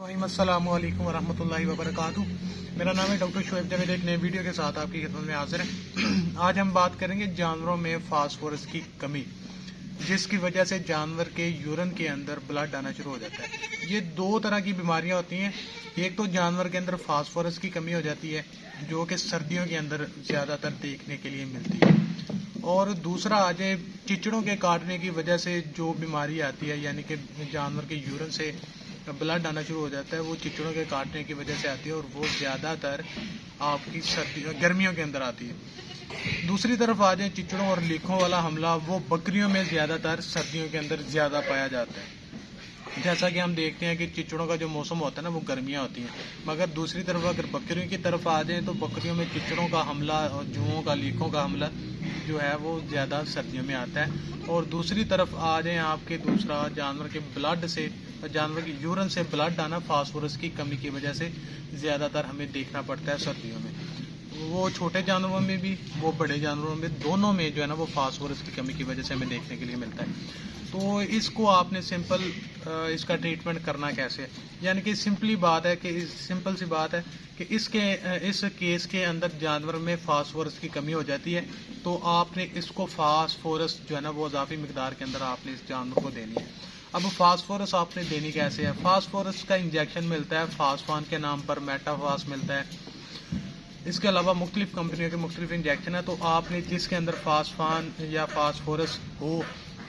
अस्सलाम वालेकुम वरहमतुल्लाहि वबरकातुहू। मेरा नाम है डॉक्टर शोएब जावेद। एक नए वीडियो के साथ आपकी खिदमत में हाजिर है। आज हम बात करेंगे जानवरों में फास्फोरस की कमी, जिसकी वजह से जानवर के यूरिन के अंदर ब्लड आना शुरू हो जाता है। ये दो तरह की बीमारियां होती हैं। एक तो जानवर के अंदर फास्फोरस की कमी हो जाती है, जो कि सर्दियों के अंदर ज़्यादातर देखने के लिए मिलती है, और दूसरा आ जाए चिचड़ों के काटने की वजह से जो बीमारी आती है, यानी कि जानवर के यूरिन से ब्लड आना शुरू हो जाता है। वो चिचड़ों के काटने की वजह से आती है, और वो ज़्यादातर आपकी गर्मियों के अंदर आती है। दूसरी तरफ आ जाए चिचड़ों और लीखों वाला हमला, वो बकरियों में ज़्यादातर सर्दियों के अंदर ज़्यादा पाया जाता है। जैसा कि हम देखते हैं कि चिचड़ों का जो मौसम होता है ना, वो गर्मियाँ होती हैं, मगर दूसरी तरफ अगर बकरियों की तरफ आ जाए तो बकरियों में चिचड़ों का हमला और जुओं का, लीखों का हमला जो है वो ज़्यादा सर्दियों में आता है। और दूसरी तरफ आ जाए आपके दूसरा जानवर के ब्लड से, जानवर के यूरिन से ब्लड आना फास्फोरस की कमी की वजह से ज़्यादातर हमें देखना पड़ता है सर्दियों में। वो छोटे जानवरों में भी, वो बड़े जानवरों में, दोनों में जो है ना वो फास्फोरस की कमी की वजह से हमें देखने के लिए मिलता है। तो इसको आपने सिंपल इसका ट्रीटमेंट करना कैसे है, यानी कि सिंपली बात है कि सिंपल सी बात है कि इस केस के अंदर जानवर में फास्फोरस की कमी हो जाती है, तो आपने इसको फास्फोरस जो है ना वो इजाफी मिकदार के अंदर आपने इस जानवर को देनी है। अब फास्फोरस आपने देनी कैसे है? फास्फोरस का इंजेक्शन मिलता है फास्फान के नाम पर, मेटाफास मिलता है। इसके अलावा मुख्तलिफ कंपनियों के मुख्तलिफ इंजेक्शन है, तो आपने जिसके अंदर फास्फान या फास्फोरस हो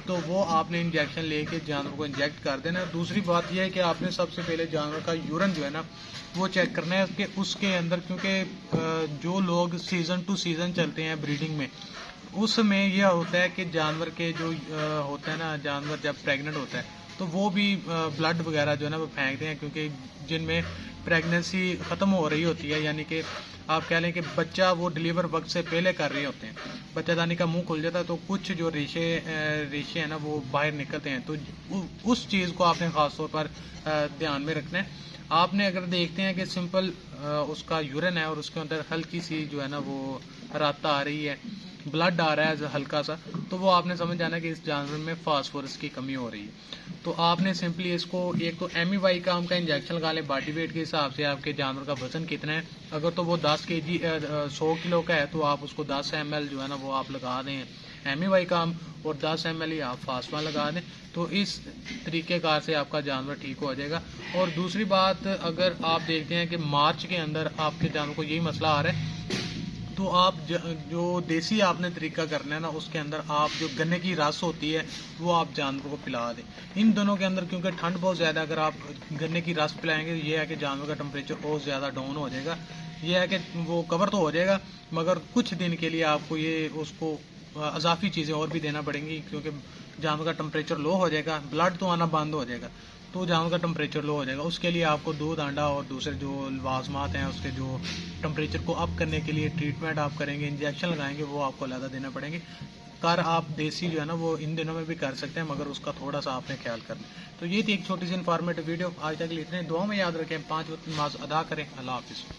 तो वो आपने इंजेक्शन लेके जानवर को इंजेक्ट कर देना है। दूसरी बात यह है कि आपने सबसे पहले जानवर का यूरिन जो है ना वो चेक करना है कि उसके अंदर, क्योंकि जो लोग सीज़न टू सीज़न चलते हैं ब्रीडिंग में, उसमें यह होता है कि जानवर के जो होता है ना, जानवर जब प्रेग्नेंट होता है तो वो भी ब्लड वगैरह जो है ना वो फेंकते हैं, क्योंकि जिनमें प्रेगनेंसी ख़त्म हो रही होती है, यानी कि आप कह लें कि बच्चा वो डिलीवर वक्त से पहले कर रहे होते हैं, बच्चादानी का मुंह खुल जाता है, तो कुछ जो रेशे हैं ना वो बाहर निकलते हैं। तो उस चीज़ को आपने ख़ास तौर पर ध्यान में रखना है। आपने अगर देखते हैं कि सिंपल उसका यूरिन है और उसके अंदर हल्की सी जो है ना वो राता आ रही है, ब्लड आ रहा है हल्का सा, तो वो आपने समझ जाना कि इस जानवर में फास्फोरस की कमी हो रही है। तो आपने सिंपली इसको एक तो एमिवाई काम का इंजेक्शन लगा लें बॉडी वेट के हिसाब से, आपके जानवर का वजन कितना है। अगर तो वो 10 केजी 100 किलो का है तो आप उसको 10 ml जो है ना वो आप लगा दें एमिवाई काम, और 10 ml ही आप फास्फा लगा दें। तो इस तरीक़ेकार से आपका जानवर ठीक हो जाएगा। और दूसरी बात, अगर आप देखते हैं कि मार्च के अंदर आपके जानवर को यही मसला आ रहा है, तो आप जो देसी आपने तरीका करना है ना, उसके अंदर आप जो गन्ने की रस होती है वो आप जानवर को पिला दें। इन दोनों के अंदर क्योंकि ठंड बहुत ज़्यादा, अगर आप गन्ने की रस पिलाएंगे ये है कि जानवर का टेम्परेचर बहुत ज़्यादा डाउन हो जाएगा। ये है कि वो कवर तो हो जाएगा, मगर कुछ दिन के लिए आपको ये उसको अजाफी चीज़ें और भी देना पड़ेंगी, क्योंकि जानवर का टेम्परेचर लो हो जाएगा, ब्लड तो आना बंद हो जाएगा, तो जानवर का टेम्परेचर लो हो जाएगा। उसके लिए आपको दूध, अंडा और दूसरे जो लवाजमात हैं उसके जो टेम्परेचर को अप करने के लिए ट्रीटमेंट आप करेंगे, इंजेक्शन लगाएंगे, वो आपको अलग देना पड़ेंगे। आप देसी जो है ना वो इन दिनों में भी कर सकते हैं, मगर उसका थोड़ा सा आपने ख्याल करना। तो ये थी एक छोटी सी इन्फॉर्मेटिव वीडियो। आज तक के लिए इतने, दुआ में याद रखें, 5 वक्त नमाज अदा करें। अल्लाह हाफिज़।